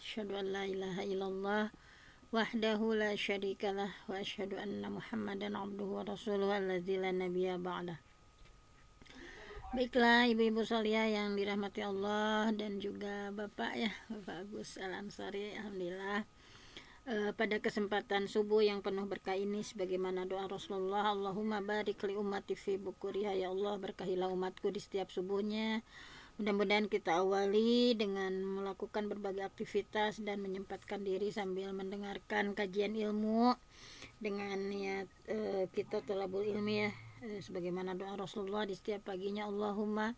asyhadu an la ilaha illallah wahdahu la syarikalah wa asyhadu anna Muhammadan abduhu wa rasuluhu alladzi la nabiyya ba'dah. Baiklah ibu-ibu salihah yang dirahmati Allah dan juga Bapak ya, Bapak Agus Al-Ansari, alhamdulillah. Pada kesempatan subuh yang penuh berkah ini, sebagaimana doa Rasulullah, Allahumma barik li ummati fi bukuriha, ya Allah berkahilah umatku di setiap subuhnya. Mudah-mudahan kita awali dengan melakukan berbagai aktivitas dan menyempatkan diri sambil mendengarkan kajian ilmu dengan niat kita thalabul ilmi ya, sebagaimana doa Rasulullah di setiap paginya, Allahumma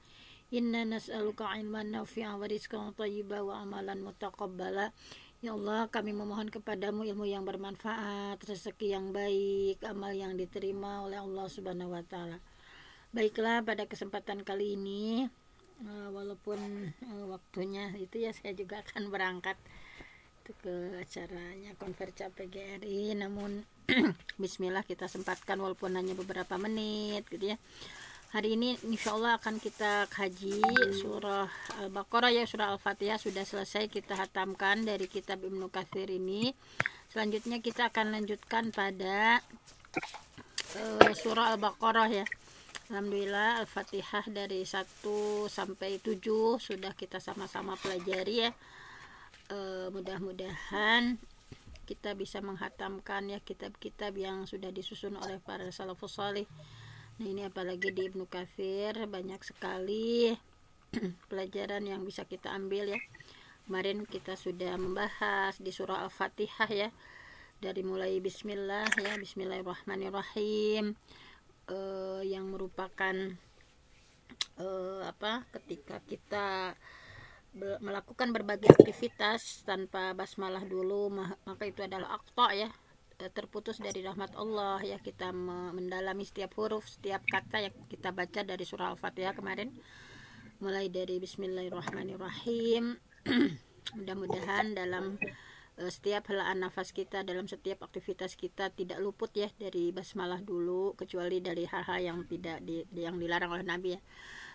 inna nas'aluka ilman nafi'a wa rizqan thayyiban wa amalan mutaqabbala. Ya Allah, kami memohon kepadamu ilmu yang bermanfaat, rezeki yang baik, amal yang diterima oleh Allah Subhanahu wa taala. Baiklah, pada kesempatan kali ini walaupun waktunya itu ya, saya juga akan berangkat itu ke acaranya Konverja PGRI, namun bismillah kita sempatkan walaupun hanya beberapa menit gitu ya. Hari ini insya Allah akan kita kaji surah Al-Baqarah ya, surah Al-Fatihah sudah selesai kita hatamkan dari kitab Ibnu Katsir ini. Selanjutnya kita akan lanjutkan pada surah Al-Baqarah ya. Alhamdulillah Al-Fatihah dari 1 sampai 7 sudah kita sama-sama pelajari ya. Mudah-mudahan kita bisa menghatamkan ya kitab-kitab yang sudah disusun oleh para salafus salih. Nah ini apalagi di Ibnu Katsir banyak sekali pelajaran yang bisa kita ambil ya. Kemarin kita sudah membahas di surah Al-Fatihah ya, dari mulai bismillah ya, bismillahirrahmanirrahim, yang merupakan ketika kita melakukan berbagai aktivitas tanpa basmalah dulu, maka itu adalah aqta ya, terputus dari rahmat Allah ya. Kita mendalami setiap huruf, setiap kata yang kita baca dari surah Al-Fatihah kemarin, mulai dari bismillahirrahmanirrahim. Mudah-mudahan dalam setiap helaan nafas kita, dalam setiap aktivitas kita tidak luput ya dari basmalah dulu, kecuali dari hal-hal yang tidak yang dilarang oleh Nabi ya.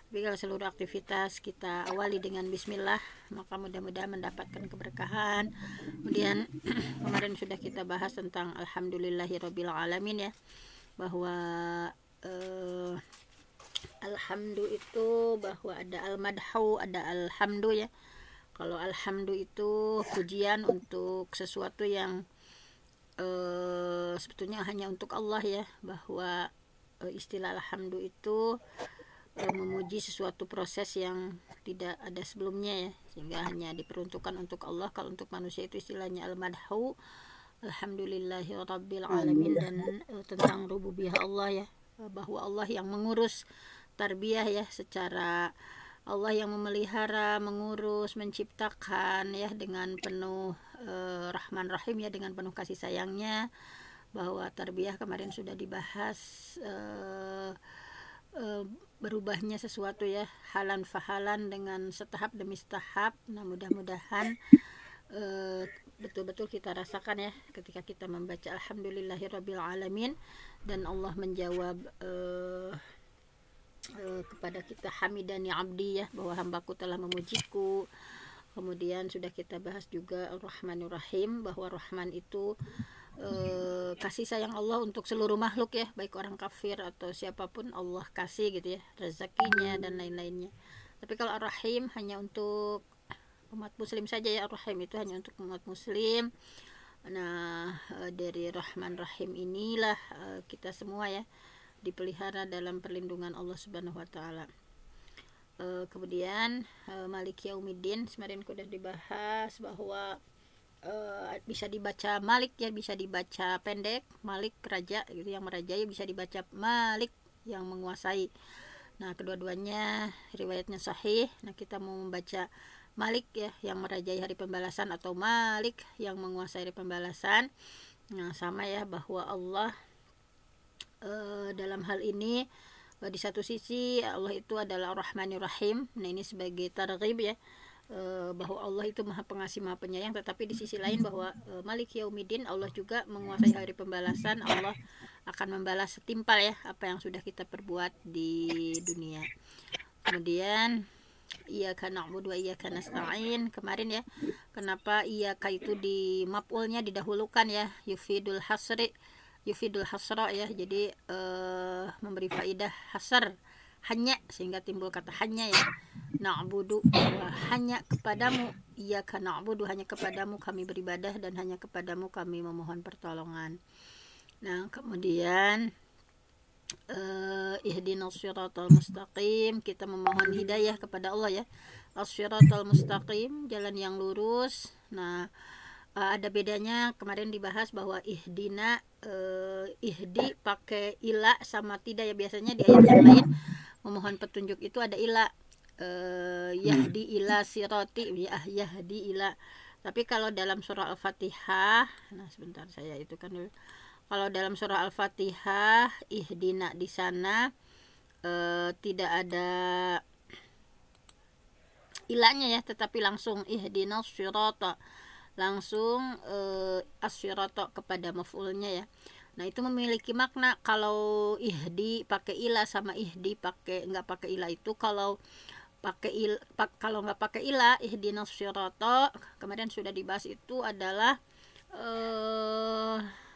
Tapi kalau seluruh aktivitas kita awali dengan bismillah, maka mudah-mudahan mendapatkan keberkahan. Kemudian kemarin sudah kita bahas tentang alhamdulillahirabbil alamin ya, bahwa alhamdu itu bahwa ada al-madhu, ada alhamdu ya. Kalau alhamdu itu pujian untuk sesuatu yang sebetulnya hanya untuk Allah ya, bahwa istilah alhamdu itu memuji sesuatu proses yang tidak ada sebelumnya ya, sehingga hanya diperuntukkan untuk Allah. Kalau untuk manusia itu istilahnya al-madhu, alhamdulillahirabbil alamin, dan tentang rububiyah Allah ya, bahwa Allah yang mengurus tarbiyah ya, secara Allah yang memelihara, mengurus, menciptakan ya dengan penuh Rahman Rahim ya, dengan penuh kasih sayangnya. Bahwa tarbiyah kemarin sudah dibahas, berubahnya sesuatu ya, halan fahalan, dengan setahap demi setahap. Nah mudah-mudahan betul-betul kita rasakan ya ketika kita membaca alhamdulillahirabbil alamin dan Allah menjawab kepada kita, hamidani abdi ya, bahwa hambaku telah memujiku. Kemudian sudah kita bahas juga ar-Rahmanir Rahim, bahwa Rahman itu kasih sayang Allah untuk seluruh makhluk ya, baik orang kafir atau siapapun Allah kasih gitu ya, rezekinya dan lain-lainnya. Tapi kalau ar-Rahim hanya untuk umat muslim saja ya, ar-Rahim itu hanya untuk umat muslim. Nah dari Rahman Rahim inilah kita semua ya dipelihara dalam perlindungan Allah Subhanahu wa taala. Kemudian Malik Yaumiddin kemarin sudah dibahas bahwa bisa dibaca Malik ya, bisa dibaca pendek Malik raja gitu yang merajai, bisa dibaca Malik yang menguasai. Nah kedua-duanya riwayatnya sahih. Nah kita mau membaca Malik ya yang merajai hari pembalasan, atau Malik yang menguasai hari pembalasan. Nah sama ya, bahwa Allah dalam hal ini di satu sisi Allah itu adalah Rahmanir Rahim. Nah ini sebagai targhib ya, bahwa Allah itu maha pengasih maha penyayang. Tetapi di sisi lain bahwa Malik Yaumiddin, Allah juga menguasai hari pembalasan. Allah akan membalas setimpal ya apa yang sudah kita perbuat di dunia. Kemudian Iyyaka na'budu wa iyyaka nasta'in kemarin ya. Kenapa iyyaka itu di maf'ulnya didahulukan ya, yufidul hasra ya. Jadi memberi faidah hasar, hanya, sehingga timbul kata hanya ya. Na'budu, hanya kepadamu, iyyaka na'budu, hanya kepadamu kami beribadah dan hanya kepadamu kami memohon pertolongan. Nah, kemudian ihdinas siratal mustaqim, kita memohon hidayah kepada Allah ya. As-siratal mustaqim, jalan yang lurus. Nah, ada bedanya kemarin dibahas bahwa ihdina, ihdi pakai ila sama tidak ya. Biasanya di ayat yang lain memohon petunjuk itu ada ila, yahdi ila sirati ya, yahdi ila. Tapi kalau dalam surah Al-Fatihah, nah sebentar saya itu kan dulu. Kalau dalam surah Al-Fatihah, ihdina di sana tidak ada ilahnya ya, tetapi langsung ihdinas sirata, langsung as-sirata kepada maf'ulnya ya. Nah, itu memiliki makna. Kalau ihdi pakai ilah sama ihdi pakai nggak pakai ilah, itu kalau kalau nggak pakai ilah, ihdinas sirata kemarin sudah dibahas, itu adalah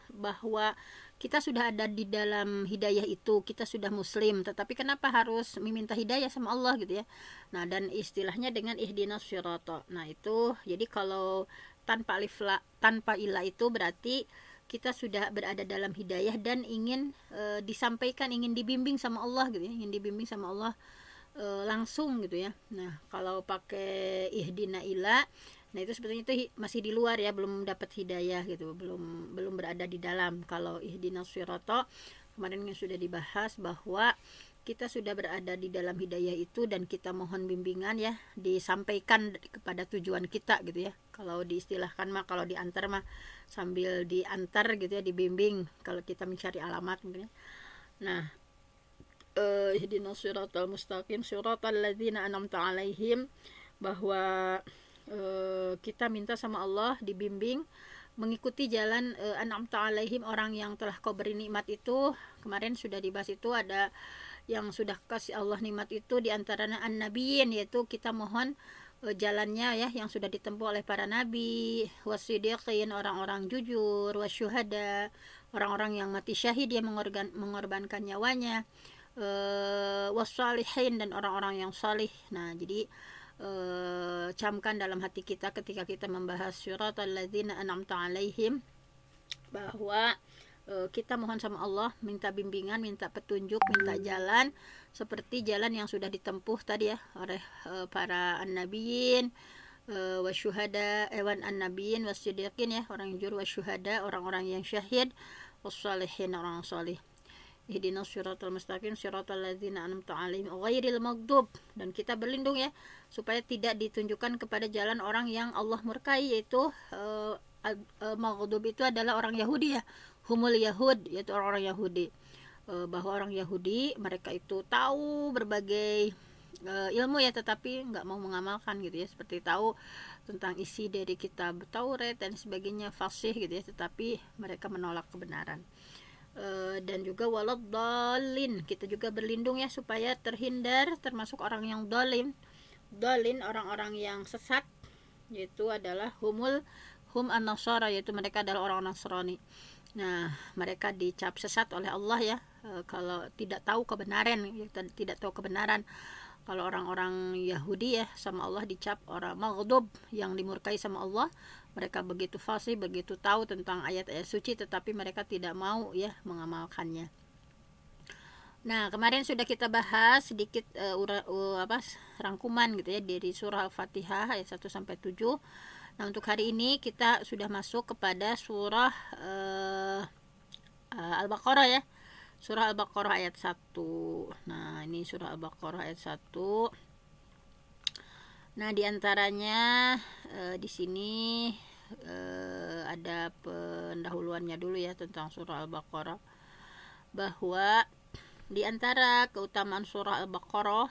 bahwa kita sudah ada di dalam hidayah itu, kita sudah muslim, tetapi kenapa harus meminta hidayah sama Allah gitu ya. Nah, dan istilahnya dengan ihdinas sirata. Nah, itu jadi kalau tanpa alif la, tanpa ilah, itu berarti kita sudah berada dalam hidayah dan ingin disampaikan, ingin dibimbing sama Allah gitu ya, ingin dibimbing sama Allah langsung gitu ya. Nah, kalau pakai ihdina ila, nah itu sebetulnya itu masih di luar ya, belum dapat hidayah gitu, belum berada di dalam. Kalau ihdinas sirata kemarin yang sudah dibahas bahwa kita sudah berada di dalam hidayah itu dan kita mohon bimbingan ya, disampaikan kepada tujuan kita gitu ya. Kalau diistilahkan mah, kalau diantar mah sambil diantar gitu ya, dibimbing kalau kita mencari alamat mungkin ya. Nah, ihdinas siratal mustaqim siratal ladzina an'amta 'alaihim, bahwa kita minta sama Allah dibimbing mengikuti jalan an'amta 'alaihim, orang yang telah kau beri nikmat itu. Kemarin sudah dibahas, itu ada yang sudah kasih Allah nikmat itu diantaranya an-nabiyyin, yaitu kita mohon jalannya ya, yang sudah ditempuh oleh para nabi, wasidiqin, orang-orang jujur, wasyuhada, orang-orang yang mati syahid, dia mengorbankan nyawanya, wassalihin, dan orang-orang yang salih. Nah, jadi camkan dalam hati kita ketika kita membahas siratal ladzina an'amta 'alaihim, bahwa kita mohon sama Allah, minta bimbingan, minta petunjuk, minta jalan seperti jalan yang sudah ditempuh tadi ya oleh para an-nabiyyin, wasyuhada, wan an-nabiyyin wasyudiqin ya, orang jujur, wasyuhada, orang-orang yang syahid, wassalihin, orang salih. Ihdinas siratal mustaqim siratal ladzina an'amta 'alaihim ghairil maghdub, dan kita berlindung ya supaya tidak ditunjukkan kepada jalan orang yang Allah murkai, yaitu maghdub itu adalah orang Yahudi ya, humul yahud, yaitu orang-orang Yahudi. Bahwa orang Yahudi mereka itu tahu berbagai ilmu ya, tetapi nggak mau mengamalkan gitu ya, seperti tahu tentang isi dari kitab Taurat dan sebagainya, fasih gitu ya, tetapi mereka menolak kebenaran. Dan juga waladhdallin, kita juga berlindung ya supaya terhindar termasuk orang yang dolin, orang-orang yang sesat, yaitu adalah hum an-nasara, yaitu mereka adalah orang Nasrani. Nah, mereka dicap sesat oleh Allah ya, kalau tidak tahu kebenaran, tidak tahu kebenaran. Kalau orang-orang Yahudi ya sama Allah dicap orang maghdub, yang dimurkai sama Allah. Mereka begitu fasih, begitu tahu tentang ayat-ayat suci, tetapi mereka tidak mau ya mengamalkannya. Nah, kemarin sudah kita bahas sedikit rangkuman gitu ya dari surah Al-Fatihah ayat 1 sampai 7. Nah, untuk hari ini kita sudah masuk kepada surah Al-Baqarah ya. Surah Al-Baqarah ayat 1. Nah, ini surah Al-Baqarah ayat 1. Nah, diantaranya di sini ada pendahuluannya dulu ya tentang surah Al-Baqarah, bahwa diantara keutamaan surah Al-Baqarah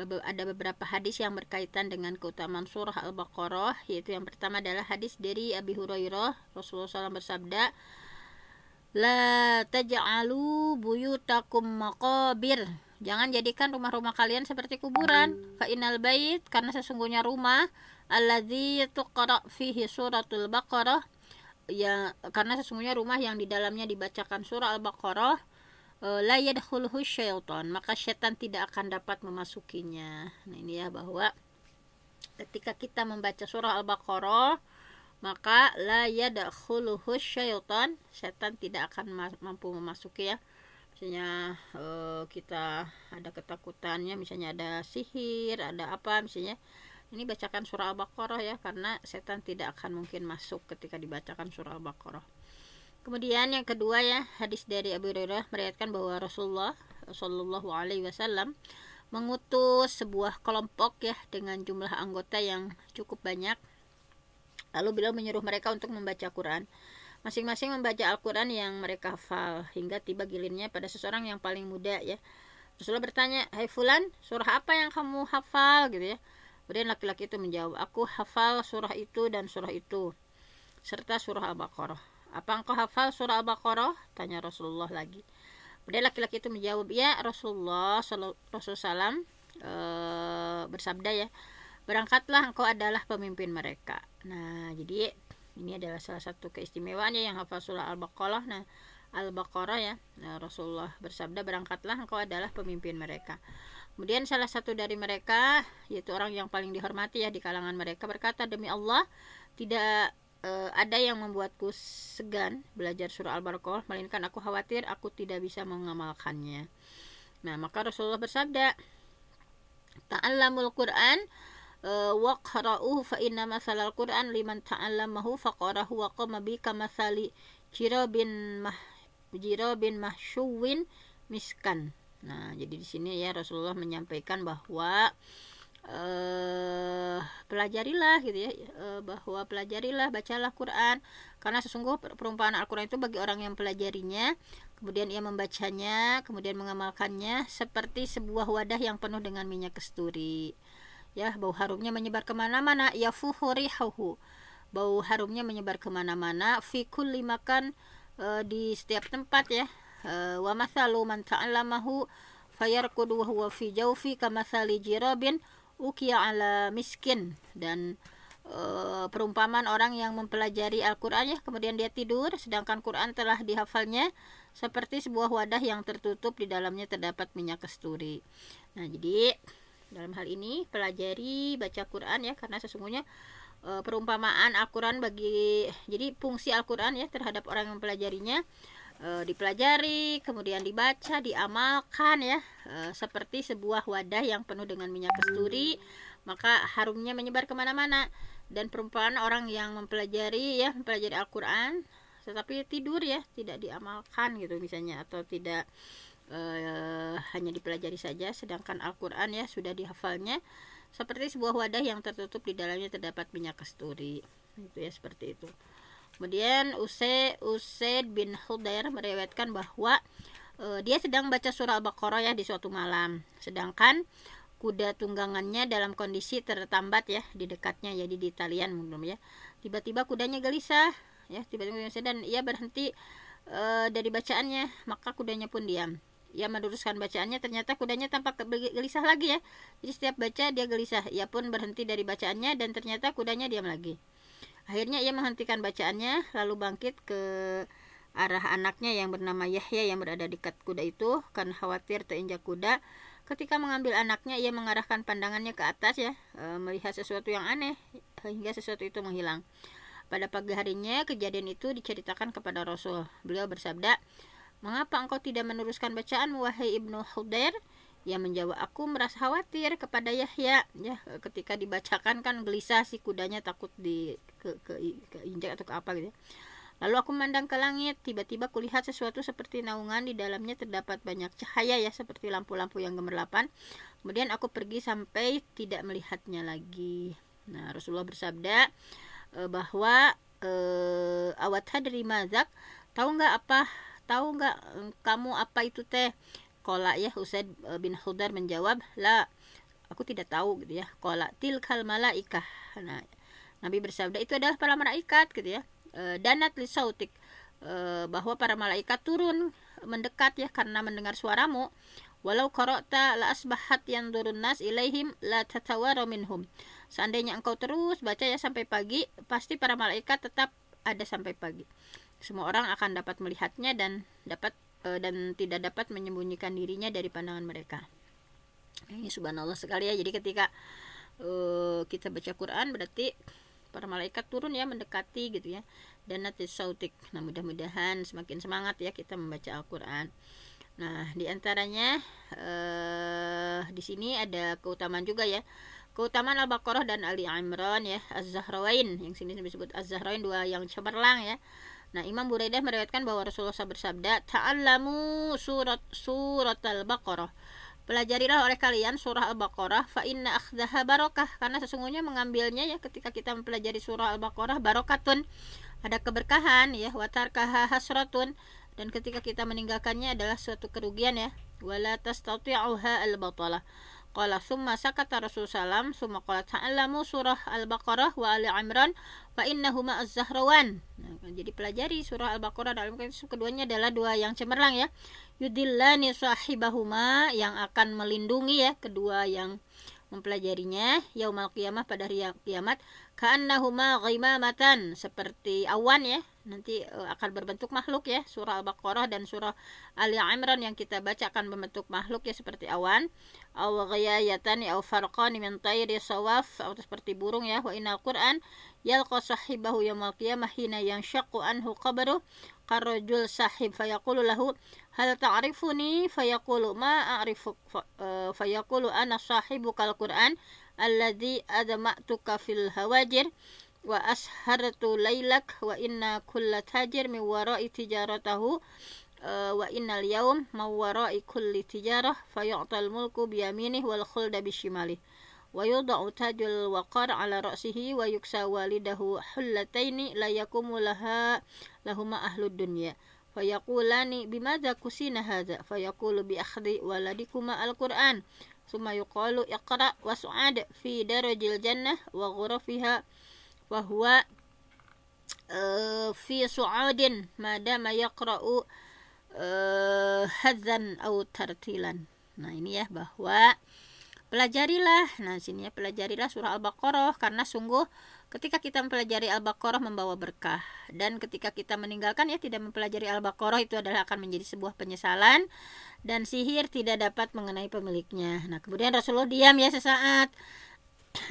ada beberapa hadis yang berkaitan dengan keutamaan surah Al-Baqarah, yaitu yang pertama adalah hadis dari Abi Hurairah, Rasulullah SAW bersabda, la taj'alu buyutakum maqabir, Jangan jadikan rumah-rumah kalian seperti kuburan. Fa innal bait, karena sesungguhnya rumah alladzi tuqra fihi suratul Baqarah, ya, karena sesungguhnya rumah yang di dalamnya dibacakan surah Al-Baqarah, la yadkhuluhu syaitan, maka setan tidak akan dapat memasukinya. Nah, ini ya, bahwa ketika kita membaca surah Al-Baqarah, maka la yadkhuluhu syaitan, setan tidak akan mampu memasuki ya. Misalnya kita ada ketakutannya, misalnya ada sihir, ada apa, misalnya ini bacakan surah Al-Baqarah ya, karena setan tidak akan mungkin masuk ketika dibacakan surah Al-Baqarah. Kemudian yang kedua ya, hadis dari Abu Hurairah meriwayatkan bahwa Rasulullah Shallallahu Alaihi Wasallam mengutus sebuah kelompok ya dengan jumlah anggota yang cukup banyak. Lalu beliau menyuruh mereka untuk membaca Quran. Masing-masing membaca Al-Quran yang mereka hafal hingga tiba gilirannya pada seseorang yang paling muda ya. Rasulullah bertanya, "Hai fulan, surah apa yang kamu hafal?" gitu ya. Kemudian laki-laki itu menjawab, "Aku hafal surah itu dan surah itu, serta surah Al-Baqarah." "Apa engkau hafal surah Al-Baqarah?" tanya Rasulullah lagi. Kemudian laki-laki itu menjawab, "Ya Rasulullah." Rasulullah bersabda ya, "Berangkatlah, engkau adalah pemimpin mereka." Nah, jadi ini adalah salah satu keistimewaannya yang hafal surah Al-Baqarah. Nah, Al-Baqarah ya. Nah, Rasulullah bersabda, "Berangkatlah, engkau adalah pemimpin mereka." Kemudian salah satu dari mereka, yaitu orang yang paling dihormati ya di kalangan mereka, berkata, "Demi Allah, tidak ada yang membuatku segan belajar surah Al-Baqarah, melainkan aku khawatir aku tidak bisa mengamalkannya." Nah, maka Rasulullah bersabda, "Ta'allamul Qur'an waqra'uhu fa inna masalal Qur'an liman ta'allamahu faqarahu wa qama bi kamathali jirabin mahsyuwin miskan." Nah, jadi di sini ya Rasulullah menyampaikan bahwa pelajarilah gitu ya, bahwa pelajarilah, bacalah Quran, karena sesungguhnya perumpamaan Al-Quran itu bagi orang yang pelajarinya, kemudian ia membacanya, kemudian mengamalkannya, seperti sebuah wadah yang penuh dengan minyak kasturi ya, bau harumnya menyebar kemana-mana, yafuhu rihuhu, bau harumnya menyebar kemana-mana, fi kulli makan, di setiap tempat ya, wa mathalu man ta'allamahu fayarkudu wa huwa fi jawfi kamathali jirabin ukiya ala miskin, dan perumpamaan orang yang mempelajari Al-Quran ya, kemudian dia tidur sedangkan Quran telah dihafalnya, seperti sebuah wadah yang tertutup, di dalamnya terdapat minyak kasturi. Nah, jadi dalam hal ini pelajari, baca Quran ya, karena sesungguhnya perumpamaan Al-Quran jadi fungsi Al-Quran ya terhadap orang yang mempelajarinya, dipelajari, kemudian dibaca, diamalkan ya, seperti sebuah wadah yang penuh dengan minyak kasturi, maka harumnya menyebar kemana-mana. Dan perumpamaan orang yang mempelajari Al-Quran tetapi tidur ya, tidak diamalkan gitu misalnya, atau tidak hanya dipelajari saja, sedangkan Al-Quran ya sudah dihafalnya, seperti sebuah wadah yang tertutup, di dalamnya terdapat minyak kasturi. Itu ya, seperti itu. Kemudian Usaid bin Hudair meriwayatkan bahwa dia sedang baca surah Al-Baqarah ya di suatu malam, sedangkan kuda tunggangannya dalam kondisi tertambat ya di dekatnya, jadi di talian ya. Tiba-tiba kudanya gelisah ya, dan ia berhenti dari bacaannya, maka kudanya pun diam. Ia meneruskan bacaannya, ternyata kudanya tampak gelisah lagi ya. Jadi setiap baca dia gelisah. Ia pun berhenti dari bacaannya dan ternyata kudanya diam lagi. Akhirnya ia menghentikan bacaannya, lalu bangkit ke arah anaknya yang bernama Yahya yang berada di dekat kuda itu, karena khawatir terinjak kuda. Ketika mengambil anaknya, ia mengarahkan pandangannya ke atas ya, melihat sesuatu yang aneh, hingga sesuatu itu menghilang. Pada pagi harinya kejadian itu diceritakan kepada Rasul. Beliau bersabda, "Mengapa engkau tidak meneruskan bacaan, wahai Ibnu Hudair?" Ia menjawab, "Aku merasa khawatir kepada Yahya ya, ketika dibacakan kan gelisah si kudanya, takut keinjak atau ke apa gitu. Lalu aku memandang ke langit, tiba-tiba kulihat sesuatu seperti naungan, di dalamnya terdapat banyak cahaya ya, seperti lampu-lampu yang gemerlapan. Kemudian aku pergi sampai tidak melihatnya lagi." Nah, Rasulullah bersabda bahwa awat hadri mazak, tahu nggak kamu apa itu teh? Qala ya, Usaid bin Hudair menjawab, "La, aku tidak tahu," gitu ya. Qala tilkal malaikah. Nah, Nabi bersabda, itu adalah para malaikat gitu ya. Danat li sautik, bahwa para malaikat turun mendekat ya karena mendengar suaramu. Walau qara'ta la asbahat yanzurun nas ilaihim la tatawara minhum. Seandainya engkau terus baca ya sampai pagi, pasti para malaikat tetap ada sampai pagi. Semua orang akan dapat melihatnya dan tidak dapat menyembunyikan dirinya dari pandangan mereka. Ini subhanallah sekali ya. Jadi ketika kita baca Quran berarti para malaikat turun ya, mendekati gitu ya. Dan nanti sautik. Nah, mudah-mudahan semakin semangat ya kita membaca Al-Quran. Nah, diantaranya di sini ada keutamaan juga ya. Keutamaan Al-Baqarah dan Ali Imran ya, Az-Zahrawain, yang sini disebut Az-Zahrawain, dua yang cemerlang ya. Nah, Imam Buraidah meriwayatkan bahwa Rasulullah SAW bersabda, "Ta'allamu surat Al-Baqarah." Pelajarilah oleh kalian surah Al-Baqarah, fa inna akhdaha barakah, karena sesungguhnya mengambilnya ya ketika kita mempelajari surah Al-Baqarah barakatun, ada keberkahan ya, wa tarkaha hasratun, dan ketika kita meninggalkannya adalah suatu kerugian ya. Wala tastati'uha al-batalah. Qala summa sakata Rasulullah SAW, summa qala ta'allamu surah Al-Baqarah wa Ali Imran fa innahuma az-zahrawan. Nah, jadi pelajari surah Al-Baqarah dan Al-Imran, keduanya adalah dua yang cemerlang ya. Yudillani sahibahuma, yang akan melindungi ya kedua yang mempelajarinya yaumal qiyamah, pada hari kiamat, ka'annahuma ghimamatan, seperti awan ya, nanti akan berbentuk makhluk ya. Surah Al-Baqarah dan surah Ali Imran yang kita baca akan berbentuk makhluk ya, seperti awan, aw ghayayatan aw farqan min tayri sawaf, atau seperti burung ya. Wa innal Qur'an yalqa sahibahu yaumal qiyamah hina yanshaqqu anhu qabru karrajul sahib fayaqulu lahu hal ta'rifuni fayaqulu ma a'rifuk fayaqulu ana sahibukal Qur'an alladhi adma'tuka fil hawajir wa ashartu laylak wa inna kulla tajir min wara'i tijaratahu wa innal yawm ma wara'i kulli tijarah fayu'tal mulku biyaminih wal khulda bishimalihi wa yudau tajul waqar ala ra'sihi wa yuksa walidahu hullataini la yakumu lahuma ahlud dunya fayaqulani bimadza kusina hadza fayaqulu bi akhdhi waladikuma al-Qur'an summa yuqalu iqra wa su'ad fi darajil jannah wa ghurafiha wa huwa fi su'adin madama yaqra'u hadzan aw tartilan. Nah, ini ya, bahwa pelajarilah, nah sini ya, pelajarilah surah Al-Baqarah, karena sungguh ketika kita mempelajari Al-Baqarah membawa berkah, dan ketika kita meninggalkan ya tidak mempelajari Al-Baqarah itu adalah akan menjadi sebuah penyesalan, dan sihir tidak dapat mengenai pemiliknya. Nah, kemudian Rasulullah diam ya sesaat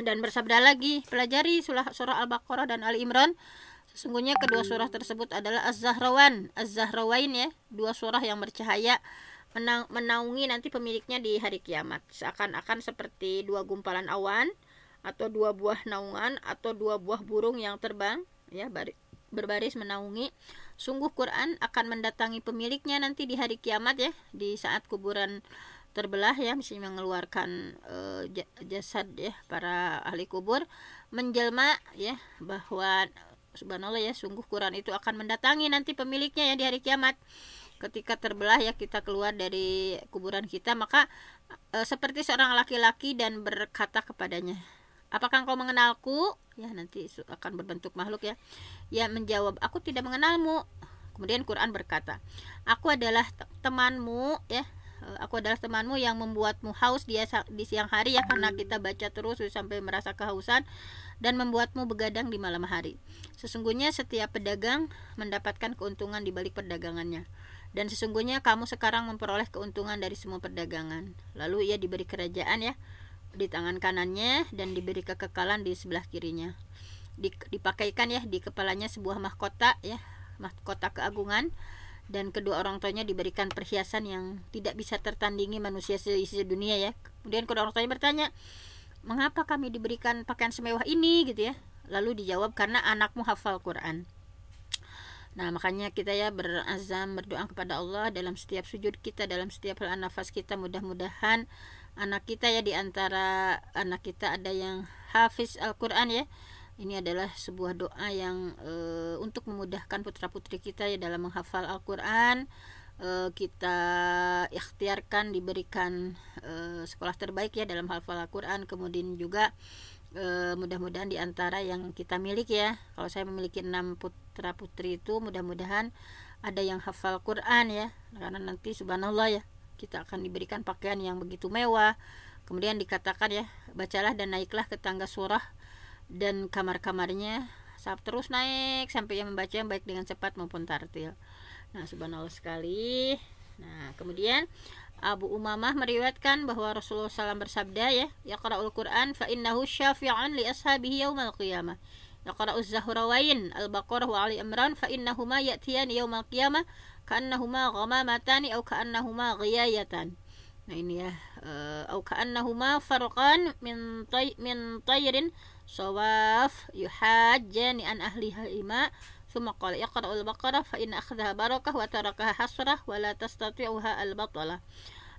dan bersabda lagi, pelajari surah Al-Baqarah dan Ali Imran, sesungguhnya kedua surah tersebut adalah Az-Zahrawain ya, dua surah yang bercahaya menaungi nanti pemiliknya di hari kiamat, seakan-akan seperti dua gumpalan awan atau dua buah naungan atau dua buah burung yang terbang ya, berbaris menaungi. Sungguh Quran akan mendatangi pemiliknya nanti di hari kiamat ya, di saat kuburan terbelah ya, mesti mengeluarkan jasad ya para ahli kubur, menjelma ya, bahwa subhanallah ya, sungguh Quran itu akan mendatangi nanti pemiliknya ya di hari kiamat. Ketika terbelah ya, kita keluar dari kuburan kita, maka seperti seorang laki-laki dan berkata kepadanya, apakah engkau mengenalku? Ya, nanti akan berbentuk makhluk ya. Ya menjawab, aku tidak mengenalmu. Kemudian Quran berkata, aku adalah temanmu ya. Aku adalah temanmu yang membuatmu haus di siang hari ya, karena kita baca terus sampai merasa kehausan, dan membuatmu begadang di malam hari. Sesungguhnya setiap pedagang mendapatkan keuntungan di balik perdagangannya, dan sesungguhnya kamu sekarang memperoleh keuntungan dari semua perdagangan. Lalu ia diberi kerajaan ya di tangan kanannya, dan diberi kekekalan di sebelah kirinya. Dipakaikan ya di kepalanya sebuah mahkota ya, mahkota keagungan, dan kedua orang tuanya diberikan perhiasan yang tidak bisa tertandingi manusia seisi dunia ya. Kemudian kedua orang tuanya bertanya, mengapa kami diberikan pakaian semewah ini gitu ya? Lalu dijawab, karena anakmu hafal Quran. Nah, makanya kita ya berazam berdoa kepada Allah dalam setiap sujud kita, dalam setiap hal nafas kita. Mudah-mudahan anak kita ya, diantara anak kita ada yang hafiz Al-Quran ya. Ini adalah sebuah doa yang untuk memudahkan putra-putri kita ya dalam menghafal Al-Quran. Kita ikhtiarkan diberikan sekolah terbaik ya dalam hafal Al-Quran. Kemudian juga mudah-mudahan diantara yang kita miliki ya, kalau saya memiliki 6 putra-putri itu, mudah-mudahan ada yang hafal Quran ya, karena nanti subhanallah ya, kita akan diberikan pakaian yang begitu mewah. Kemudian dikatakan ya, bacalah dan naiklah ke tangga surah dan kamar-kamarnya, terus naik sampai yang membaca yang baik dengan cepat maupun tartil. Nah, subhanallah sekali. Nah, kemudian Abu Umamah meriwayatkan bahwa Rasulullah SAW bersabda ya, yaqra'ul Qur'an fa innahu syafi'un li ashabihi yaumal qiyamah. Yaqra'uz Zahrawain Al-Baqarah wa Ali Imran fa innahuma ya'tiyan yaumal qiyamah ka'annahuma ghamamatani aw ka'annahuma ghiyayatan. Nah, ini ya, aw ka'annahuma farqan min tayrin sawaf yuhajjani an ahliha ima. Thumma qala yaqra'ul Baqarah fa inna akhdaha barakah wa tarakaha hasrah wa la tastati'uha al-batala.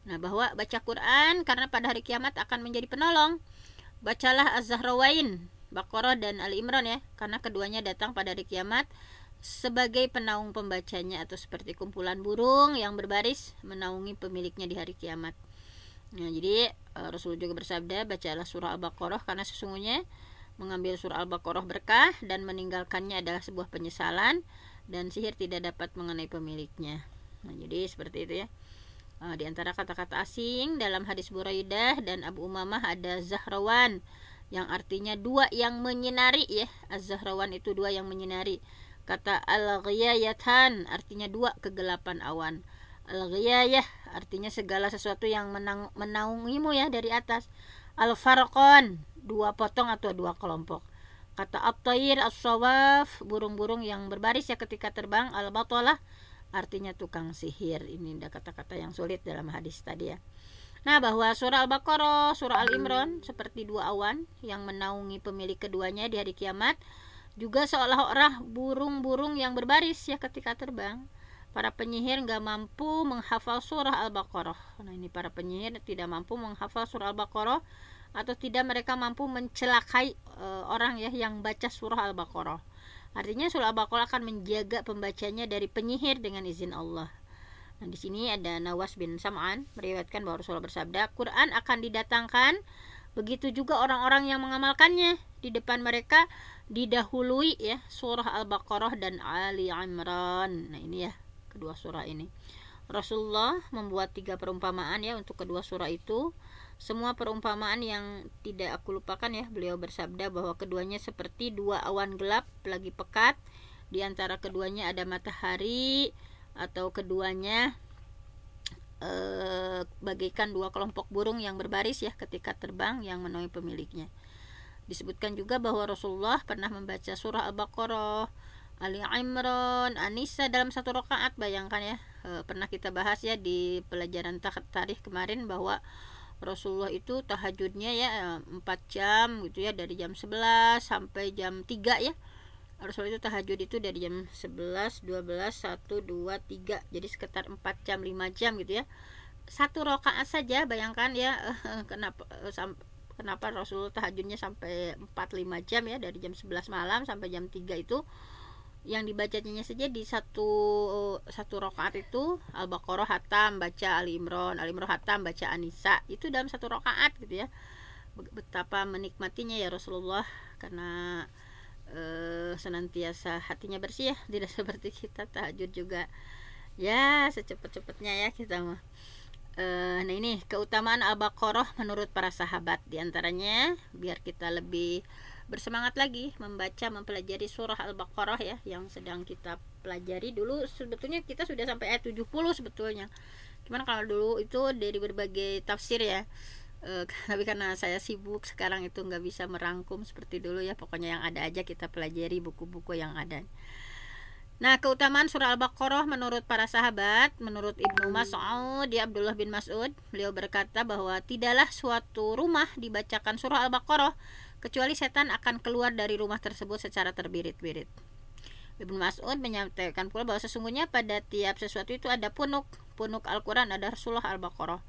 Nah, bahwa baca Quran karena pada hari kiamat akan menjadi penolong. Bacalah Az-Zahrawain, Baqarah dan Ali Imran ya, karena keduanya datang pada hari kiamat sebagai penaung pembacanya, atau seperti kumpulan burung yang berbaris menaungi pemiliknya di hari kiamat. Nah, jadi Rasul juga bersabda, bacalah surah Al-Baqarah karena sesungguhnya mengambil surah Al-Baqarah berkah dan meninggalkannya adalah sebuah penyesalan dan sihir tidak dapat mengenai pemiliknya. Nah, jadi seperti itu ya. Di antara kata-kata asing dalam hadis Buraidah dan Abu Umamah ada Zahrawan yang artinya dua yang menyinari ya. Az-Zahrawan itu dua yang menyinari. Kata al-ghiyayatan artinya dua kegelapan awan. Al-ghiyayah artinya segala sesuatu yang menaungimu ya dari atas. Al-farqan dua potong atau dua kelompok. Kata at-tayr as-sawaf burung-burung yang berbaris ya ketika terbang. Al-batalah artinya tukang sihir. Ini ada kata-kata yang sulit dalam hadis tadi ya. Nah, bahwa surah Al-Baqarah, surah Al-Imran seperti dua awan yang menaungi pemilik keduanya di hari kiamat, juga seolah-olah burung-burung yang berbaris ya ketika terbang. Para penyihir gak mampu menghafal surah Al-Baqarah. Nah, ini para penyihir tidak mampu menghafal surah Al-Baqarah, atau tidak mereka mampu mencelakai orang ya yang baca surah Al-Baqarah. Artinya surah Al-Baqarah akan menjaga pembacanya dari penyihir dengan izin Allah. Nah, di sini ada Nawas bin Sam'an meriwayatkan bahwa Rasulullah bersabda, Quran akan didatangkan, begitu juga orang-orang yang mengamalkannya. Di depan mereka didahului ya surah Al-Baqarah dan Ali Imran. Nah, ini ya kedua surah ini. Rasulullah membuat 3 perumpamaan ya untuk kedua surah itu. Semua perumpamaan yang tidak aku lupakan ya. Beliau bersabda bahwa keduanya seperti dua awan gelap lagi pekat. Di antara keduanya ada matahari, atau keduanya bagaikan dua kelompok burung yang berbaris ya ketika terbang yang menaungi pemiliknya. Disebutkan juga bahwa Rasulullah pernah membaca surah Al-Baqarah, Ali Imran, An-Nisa dalam satu rakaat. Bayangkan ya, pernah kita bahas ya di pelajaran tarikh kemarin bahwa Rasulullah itu tahajudnya ya 4 jam gitu ya, dari jam 11 sampai jam 3 ya. Rasulullah itu tahajud itu dari jam 11, 12, 1, 2, 3. Jadi sekitar 4 jam, 5 jam gitu ya. Satu rakaat saja, bayangkan ya kenapa Rasulullah tahajudnya sampai 4-5 jam ya, dari jam 11 malam sampai jam 3 itu. Yang dibacanya saja di satu rakaat itu Al-Baqarah hatam, baca Ali Imran hatam, baca An-Nisa, itu dalam satu rakaat gitu ya. Betapa menikmatinya ya Rasulullah, karena senantiasa hatinya bersih ya, tidak seperti kita tahajud juga ya secepat-cepatnya ya kita mah. Nah, ini keutamaan Al-Baqarah menurut para sahabat. Di antaranya biar kita lebih bersemangat lagi mempelajari surah Al-Baqarah ya, yang sedang kita pelajari. Dulu sebetulnya kita sudah sampai ayat 70 sebetulnya. Cuman kalau dulu itu dari berbagai tafsir ya. Tapi karena saya sibuk sekarang itu nggak bisa merangkum seperti dulu ya. Pokoknya yang ada aja kita pelajari, buku-buku yang ada. Nah, keutamaan surah Al-Baqarah menurut para sahabat, menurut Ibnu Mas'ud, di Abdullah bin Mas'ud, beliau berkata bahwa tidaklah suatu rumah dibacakan surah Al-Baqarah kecuali setan akan keluar dari rumah tersebut secara terbirit-birit. Ibnu Mas'ud menyampaikan pula bahwa sesungguhnya pada tiap sesuatu itu ada punuk Al-Quran ada surah Al-Baqarah,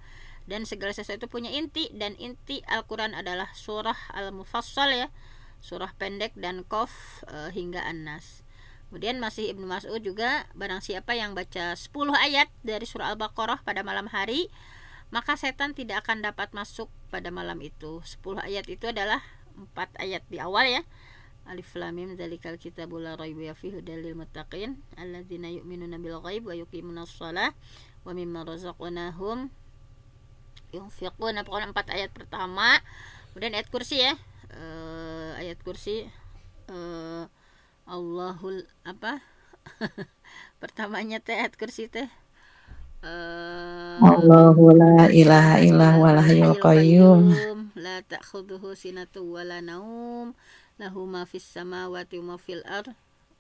dan segala sesuatu itu punya inti, dan inti Al-Quran adalah surah Al-Mufassal ya, surah pendek dan Qaf hingga An-Nas. Kemudian masih Ibnu Mas'ud juga, barang siapa yang baca 10 ayat dari surah Al-Baqarah pada malam hari, maka setan tidak akan dapat masuk pada malam itu. 10 ayat itu adalah 4 ayat di awal ya. Alif Lam Mim dzalikal kitabul la raiba fihi hudal lil muttaqin alladzina yu'minuna bil ghaib wa yuqimunas shalah wa mimma razaqnahum yunfiquna, pokoknya 4 ayat pertama. Kemudian ayat kursi ya, ayat kursi, Allahul apa pertamanya teh ayat kursi teh, Allahu la ilaha illallah wal hayyul hayyul qayyum. qayyum la ta'khudhuhu sinatu wala naum lahu ma fis samawati wa ma fil ard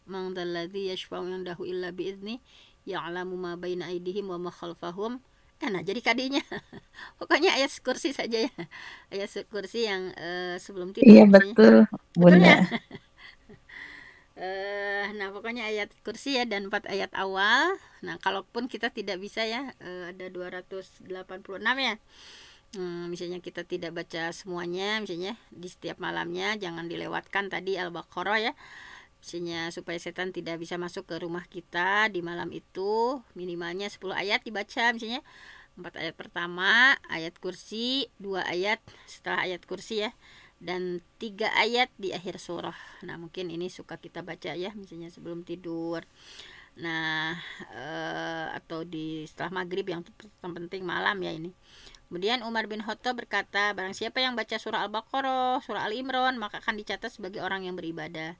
man dzalladzi yashfa'u indahu illa bi'izni ya'lamu ma baina aydihim wa ma khalfahum. Nah jadi kadinya pokoknya ayat kursi saja ya, ayat kursi yang sebelum tidur Iya misalnya. betul, Betul Bunda. ya. Nah pokoknya ayat kursi ya, dan 4 ayat awal. Nah kalaupun kita tidak bisa ya, ada 286 ya. Misalnya kita tidak baca semuanya, misalnya di setiap malamnya jangan dilewatkan tadi Al-Baqarah ya, misalnya supaya setan tidak bisa masuk ke rumah kita di malam itu. Minimalnya 10 ayat dibaca, misalnya 4 ayat pertama, ayat kursi 2 ayat setelah ayat kursi ya, dan 3 ayat di akhir surah. Nah mungkin ini suka kita baca ya, misalnya sebelum tidur. Nah atau di setelah maghrib, yang penting malam ya ini. Kemudian Umar bin Khattab berkata, barang siapa yang baca surah Al-Baqarah, surah Al-Imran, maka akan dicatat sebagai orang yang beribadah.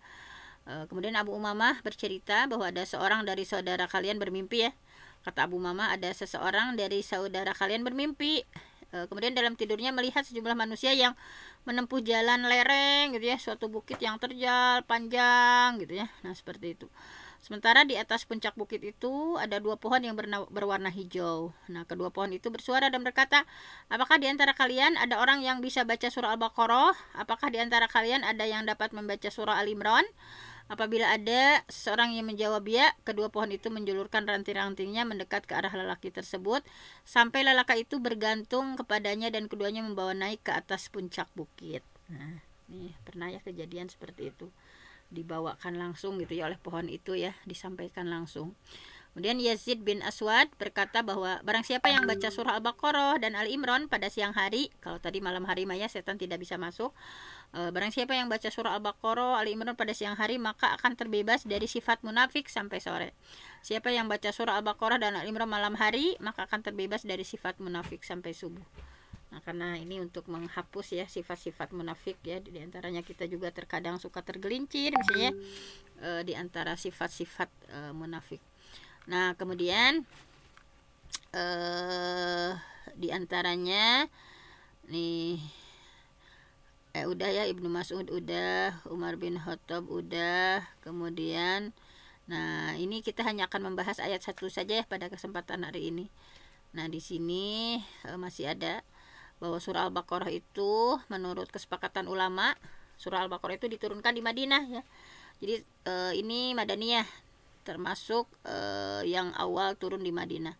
Kemudian Abu Umamah bercerita bahwa ada seorang dari saudara kalian bermimpi ya. Kata Abu Umamah, ada seseorang dari saudara kalian bermimpi. Kemudian dalam tidurnya melihat sejumlah manusia yang menempuh jalan lereng gitu ya, suatu bukit yang terjal panjang gitu ya. Nah seperti itu. Sementara di atas puncak bukit itu ada 2 pohon yang berwarna hijau. Nah kedua pohon itu bersuara dan berkata, apakah di antara kalian ada orang yang bisa baca surah Al-Baqarah? Apakah di antara kalian ada yang dapat membaca surah Al-Imran? Apabila ada seorang yang menjawab ya, kedua pohon itu menjulurkan ranting-rantingnya mendekat ke arah lelaki tersebut, sampai lelaki itu bergantung kepadanya dan keduanya membawa naik ke atas puncak bukit. Nah, nih pernah ya kejadian seperti itu. Dibawakan langsung gitu ya oleh pohon itu ya, disampaikan langsung. Kemudian Yazid bin Aswad berkata bahwa barang siapa yang baca surah Al-Baqarah dan Al-Imran pada siang hari, kalau tadi malam hari maya setan tidak bisa masuk, barang siapa yang baca surah Al-Baqarah, Al-Imran pada siang hari, maka akan terbebas dari sifat munafik sampai sore. Siapa yang baca surah Al-Baqarah dan Al-Imran malam hari, maka akan terbebas dari sifat munafik sampai subuh. Nah, karena ini untuk menghapus ya sifat-sifat munafik ya, di antaranya kita juga terkadang suka tergelincir misalnya di antara sifat-sifat munafik. Nah, kemudian di antaranya nih udah ya, Ibnu Mas'ud udah, Umar bin Khattab udah, kemudian nah ini kita hanya akan membahas ayat 1 saja ya pada kesempatan hari ini. Nah, di sini masih ada bahwa surah Al-Baqarah itu menurut kesepakatan ulama, surah Al-Baqarah itu diturunkan di Madinah ya. Jadi ini Madaniyah, termasuk yang awal turun di Madinah.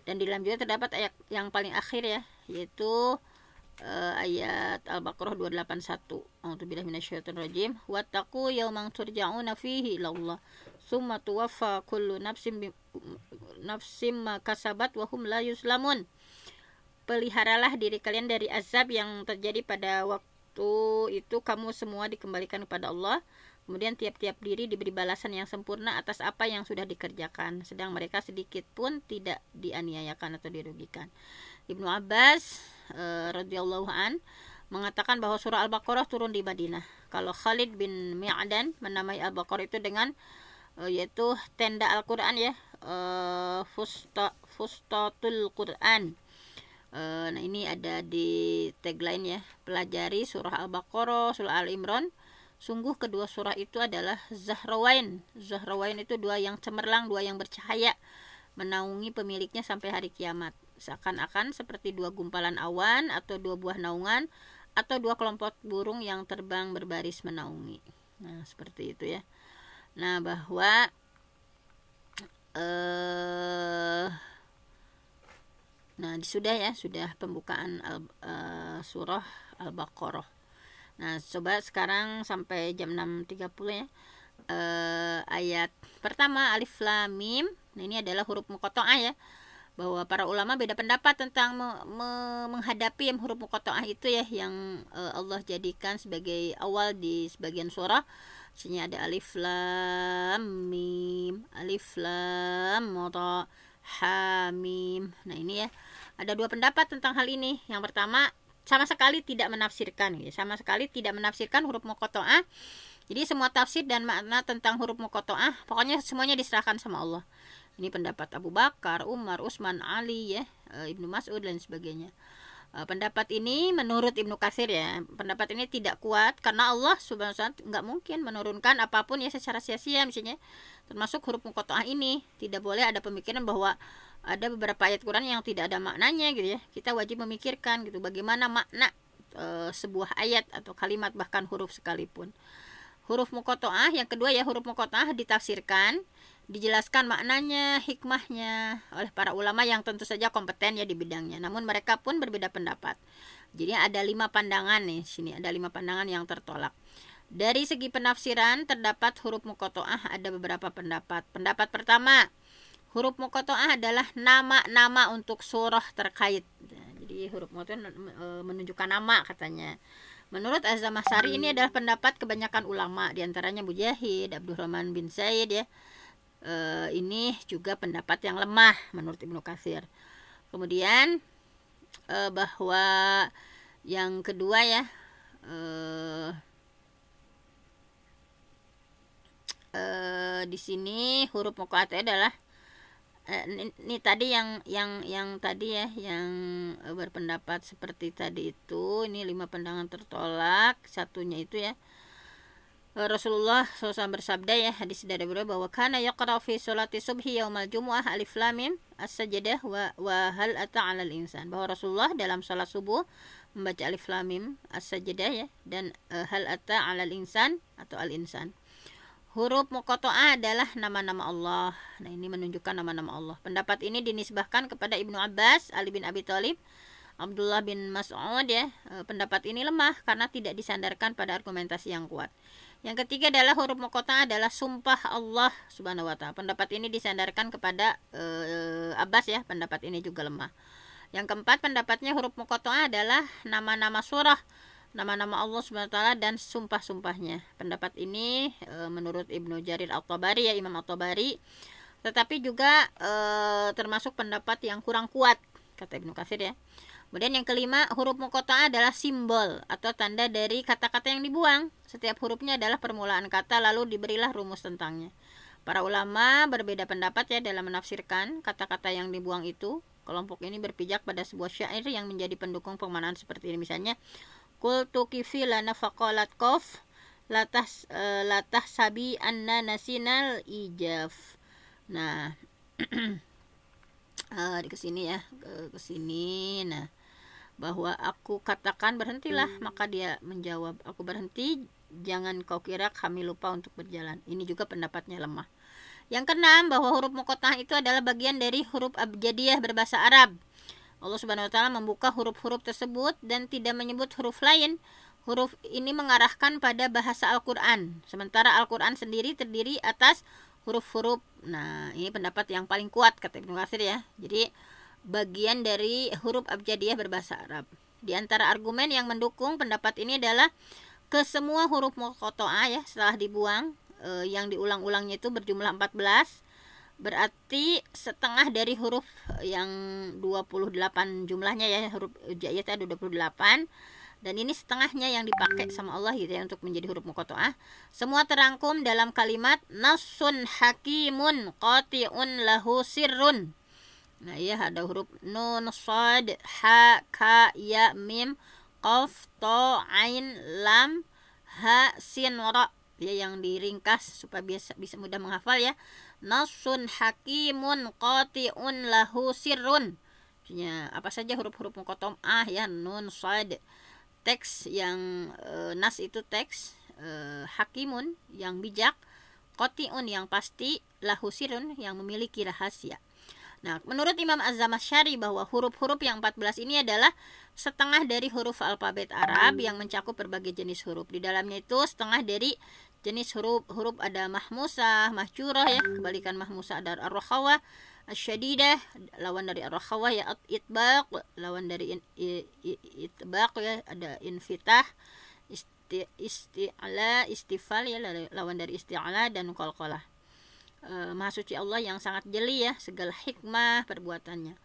Dan di dalam juga terdapat ayat yang paling akhir ya, yaitu ayat Al-Baqarah 281. A'udzubillahi minasyaitonirrajim. Wattaqu yauman turja'una fihi ilallah summa tuwaffa kullu nafsim ma kasabat wa hum la yuslamun. Peliharalah diri kalian dari azab yang terjadi pada waktu itu kamu semua dikembalikan kepada Allah. Kemudian tiap-tiap diri diberi balasan yang sempurna atas apa yang sudah dikerjakan, sedang mereka sedikit pun tidak dianiayakan atau dirugikan. Ibnu Abbas radhiyallahu an mengatakan bahwa surah Al-Baqarah turun di Madinah. Kalau Khalid bin Mi'dan menamai Al-Baqarah itu dengan yaitu tenda Al-Quran ya, fustatul Quran. Nah ini ada di tagline ya, pelajari surah Al-Baqarah, surah Al-Imran. Sungguh kedua surah itu adalah Zahrawain. Zahrawain itu 2 yang cemerlang, 2 yang bercahaya, menaungi pemiliknya sampai hari kiamat. Seakan-akan seperti 2 gumpalan awan atau 2 buah naungan atau 2 kelompok burung yang terbang berbaris menaungi. Nah seperti itu ya. Nah bahwa nah sudah ya, sudah pembukaan surah Al-Baqarah. Nah coba sekarang sampai jam 6.30 ya, ayat pertama Alif Lam Mim. Nah, ini adalah huruf muqatta'ah ya, bahwa para ulama beda pendapat tentang menghadapi huruf muqatta'ah itu ya, yang Allah jadikan sebagai awal di sebagian surah. Misalnya ada Alif Lam Mim, Alif Lam Ra, Hamim. Nah ini ya, ada dua pendapat tentang hal ini. Yang pertama, sama sekali tidak menafsirkan, ya. Sama sekali tidak menafsirkan huruf muqatta'ah. Jadi semua tafsir dan makna tentang huruf muqatta'ah, pokoknya semuanya diserahkan sama Allah. Ini pendapat Abu Bakar, Umar, Utsman, Ali, ya, Ibnu Mas'ud dan sebagainya. Pendapat ini menurut Ibnu Katsir, ya, pendapat ini tidak kuat karena Allah subhanahu wa ta'ala nggak mungkin menurunkan apapun ya secara sia-sia, misalnya termasuk huruf muqatta'ah ini. Tidak boleh ada pemikiran bahwa ada beberapa ayat Quran yang tidak ada maknanya gitu ya. Kita wajib memikirkan gitu bagaimana makna sebuah ayat atau kalimat, bahkan huruf sekalipun. Huruf muqatta'ah yang kedua ya, huruf muqatta'ah ditafsirkan, dijelaskan maknanya, hikmahnya oleh para ulama yang tentu saja kompeten ya di bidangnya. Namun mereka pun berbeda pendapat. Jadi ada 5 pandangan nih, sini ada 5 pandangan yang tertolak. Dari segi penafsiran terdapat huruf muqatta'ah ada beberapa pendapat. Pendapat pertama, huruf muqatta'ah adalah nama-nama untuk surah terkait. Jadi huruf muqatta'ah menunjukkan nama katanya. Menurut Az-Zamakhsyari ini adalah pendapat kebanyakan ulama, diantaranya Mujahid, Abdurrahman bin Zaid ya. Ini juga pendapat yang lemah menurut Ibnu Katsir. Kemudian bahwa yang kedua ya, di sini huruf muqatta'ah adalah ini tadi yang tadi ya, yang berpendapat seperti tadi itu, ini 5 pandangan tertolak. Satunya itu ya, Rasulullah SAW bersabda ya, hadis dari beliau bahwa kana yaqra fi sholati subhi yaumal jumu'ah alif lam mim as-sajdah wa hal ata 'alal insan. Bahwa Rasulullah dalam salat subuh membaca alif lam mim as-sajdah ya, dan hal ata 'alal insan atau al-insan. Huruf muqatta'ah adalah nama-nama Allah. Nah, ini menunjukkan nama-nama Allah. Pendapat ini dinisbahkan kepada Ibnu Abbas, Ali bin Abi Thalib, Abdullah bin Mas'ud ya. Pendapat ini lemah karena tidak disandarkan pada argumentasi yang kuat. Yang ketiga adalah huruf muqatta'ah adalah sumpah Allah Subhanahu wa ta'ala. Pendapat ini disandarkan kepada Abbas ya. Pendapat ini juga lemah. Yang keempat, pendapatnya huruf muqatta'ah adalah nama-nama surah, nama-nama Allah Subhanahu wa ta'ala dan sumpah-sumpahnya. Pendapat ini menurut Ibnu Jarir At-Tabari ya, Imam At-Tabari, tetapi juga termasuk pendapat yang kurang kuat kata Ibnu Katsir ya. Kemudian yang kelima, huruf muqatta'ah adalah simbol atau tanda dari kata-kata yang dibuang. Setiap hurufnya adalah permulaan kata, lalu diberilah rumus tentangnya. Para ulama berbeda pendapat ya dalam menafsirkan kata-kata yang dibuang itu. Kelompok ini berpijak pada sebuah syair yang menjadi pendukung pemaknaan seperti ini, misalnya qultu kifi lana faqalat qaf latah sabi anna nasinal ijaf. Nah, ke sini ya, ke sini. Nah, bahwa aku katakan berhentilah, maka dia menjawab, aku berhenti, jangan kau kira kami lupa untuk berjalan. Ini juga pendapatnya lemah. Yang keenam, bahwa huruf muqatta'ah itu adalah bagian dari huruf abjadiyah berbahasa Arab. Allah Subhanahu wa ta'ala membuka huruf-huruf tersebut dan tidak menyebut huruf lain. Huruf ini mengarahkan pada bahasa Al-Quran, sementara Al-Quran sendiri terdiri atas huruf-huruf. Nah, ini pendapat yang paling kuat kata Ibnu Katsir ya. Jadi bagian dari huruf abjadiyah berbahasa Arab. Di antara argumen yang mendukung pendapat ini adalah kesemua huruf muqatta'ah ya setelah dibuang, yang diulang-ulangnya itu berjumlah 14. Berarti setengah dari huruf yang 28 jumlahnya ya, huruf hijaiyah ada 28, dan ini setengahnya yang dipakai sama Allah gitu ya untuk menjadi huruf muqatta'ah. Semua terangkum dalam kalimat nassun hakimun qati'un lahu sirrun. Nah, ya ada huruf nun, shad, ha, ka, ya, mim, qaf, ta, ain, lam, ha, sin, ra. Ya, yang diringkas supaya bisa mudah menghafal ya. Nassun hakimun qati'un lahu sirrun. Maksudnya apa saja huruf-huruf muqatta'ah ya, nun, shad. Teks yang nas itu teks, hakimun yang bijak, qati'un yang pasti, lahu sirrun yang memiliki rahasia. Nah, menurut Imam Az-Zamakhsyari bahwa huruf-huruf yang 14 ini adalah setengah dari huruf alfabet Arab yang mencakup berbagai jenis huruf. Di dalamnya itu setengah dari jenis huruf ada mahmusah, mahjurah ya, kebalikan mahmusah ada ar-rakhawah, asy-syadidah, lawan dari ar-rakhawah ya itbaq, lawan dari itbaq ya ada infitah, isti'la, istifal ya lawan dari isti'la dan qalqalah. Maha suci Allah yang sangat jeli ya segala hikmah perbuatannya.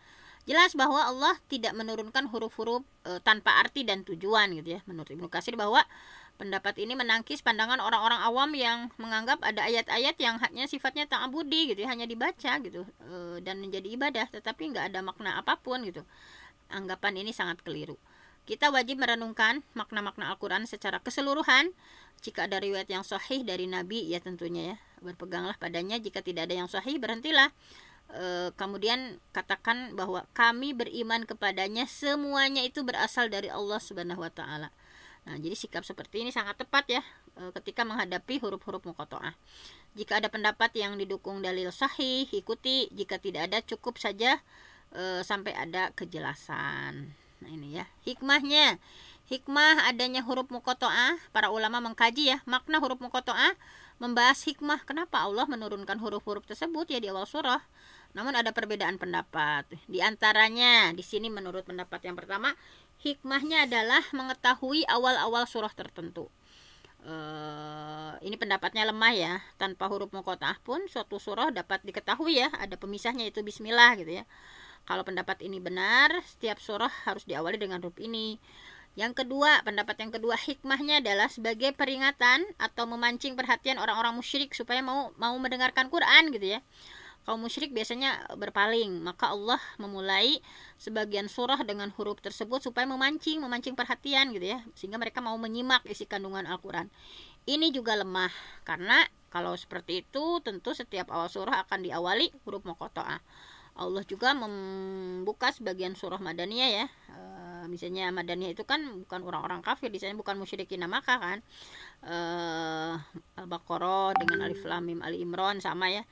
Jelas bahwa Allah tidak menurunkan huruf-huruf tanpa arti dan tujuan gitu ya. Menurut Ibnu Katsir bahwa pendapat ini menangkis pandangan orang-orang awam yang menganggap ada ayat-ayat yang hanya sifatnya ta'abudi gitu ya, hanya dibaca gitu dan menjadi ibadah, tetapi nggak ada makna apapun gitu. Anggapan ini sangat keliru. Kita wajib merenungkan makna-makna Al-Quran secara keseluruhan. Jika ada riwayat yang sahih dari Nabi ya tentunya ya, berpeganglah padanya. Jika tidak ada yang sahih, berhentilah. Kemudian katakan bahwa kami beriman kepadanya, semuanya itu berasal dari Allah Subhanahu wa taala. Nah, jadi sikap seperti ini sangat tepat ya ketika menghadapi huruf-huruf muqatta'ah. Jika ada pendapat yang didukung dalil sahih, ikuti. Jika tidak ada, cukup saja sampai ada kejelasan. Nah, ini ya hikmahnya. Hikmah adanya huruf muqatta'ah, para ulama mengkaji ya makna huruf muqatta'ah, membahas hikmah kenapa Allah menurunkan huruf-huruf tersebut ya di awal surah. Namun ada perbedaan pendapat. Di antaranya di sini menurut pendapat yang pertama, hikmahnya adalah mengetahui awal-awal surah tertentu. Ini pendapatnya lemah ya. Tanpa huruf muqatta'ah pun suatu surah dapat diketahui ya. Ada pemisahnya itu bismillah gitu ya. Kalau pendapat ini benar, setiap surah harus diawali dengan huruf ini. Yang kedua, pendapat yang kedua, hikmahnya adalah sebagai peringatan atau memancing perhatian orang-orang musyrik supaya mau mendengarkan Quran gitu ya. Kaum musyrik biasanya berpaling, maka Allah memulai sebagian surah dengan huruf tersebut supaya memancing perhatian gitu ya, sehingga mereka mau menyimak isi kandungan Al-Quran. Ini juga lemah, karena kalau seperti itu tentu setiap awal surah akan diawali huruf muqatta'ah. Allah juga membuka sebagian surah Madaniyah ya. Misalnya Madaniyah itu kan bukan orang-orang kafir, di sana bukan musyrikin Makkah kan. Al-Baqarah dengan Alif Lam Mim Ali Imran sama ya.